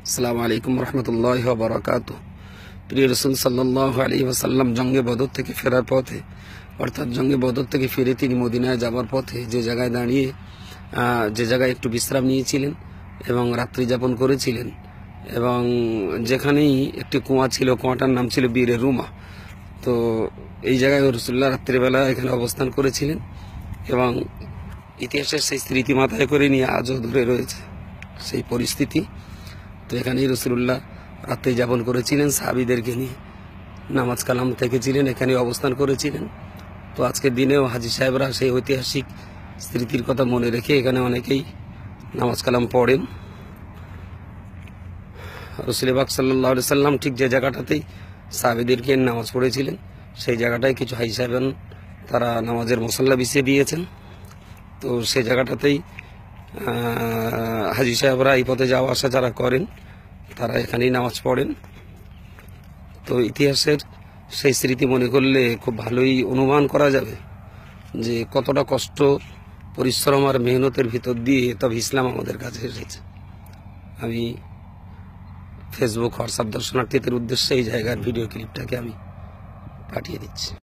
আসসালামু আলাইকুম রহমতুল্লাহি ওয়া বারাকাতুহু। প্রিয় রাসূল সাল্লাল্লাহু আলাইহি ওয়াসাল্লাম জঙ্গে বদর থেকে ফেরার পথে, অর্থাৎ জঙ্গে বদর থেকে ফিরে তিনি মদিনায় যাবার পথে যে জায়গায় দাঁড়িয়ে যে জায়গায় একটু বিশ্রাম নিয়েছিলেন এবং রাত্রি যাপন করেছিলেন, এবং যেখানেই একটি কুয়া ছিল, কুয়াটার নাম ছিল বীরে রুমা। তো এই জায়গায় রাসূলুল্লাহ রাত্রিবেলা এখানে অবস্থান করেছিলেন এবং ইতিহাসের সেই স্মৃতি মাথায় করে নিয়ে আজও ধরে রয়েছে সেই পরিস্থিতি। তো এখানেই রাসূলুল্লাহ রাত্রি যাপন করেছিলেন, সাহাবীদেরকে নিয়ে নামাজ কালাম থেকেছিলেন, এখানে অবস্থান করেছিলেন। তো আজকের দিনেও হাজী সাহেবরা সেই ঐতিহাসিক স্মৃতির কথা মনে রেখে এখানে অনেকেই নামাজ কালাম পড়েন। রাসূল পাক সাল্লাল্লাহু আলাইহি সাল্লাম ঠিক যে জায়গাটাতেই সাহাবীদেরকে নামাজ পড়েছিলেন, সেই জায়গাটায় কিছু হাজী সাহেবান তারা নামাজের মুসাল্লা বিছিয়ে দিয়েছেন। তো সেই জায়গাটাতেই হাজী সাহেবরা এই পথে যাওয়া আসা যারা করেন তারা এখানেই নামাজ পড়েন। তো ইতিহাসের সেই স্মৃতি মনে করলে খুব ভালোই অনুমান করা যাবে যে কতটা কষ্ট, পরিশ্রম আর মেহনতের ভিতর দিয়ে তবে ইসলাম আমাদের কাছে এসেছে। আমি ফেসবুক, হোয়াটসঅ্যাপ দর্শনার্থীদের উদ্দেশ্যে এই জায়গার ভিডিও ক্লিপটাকে আমি পাঠিয়ে দিচ্ছি।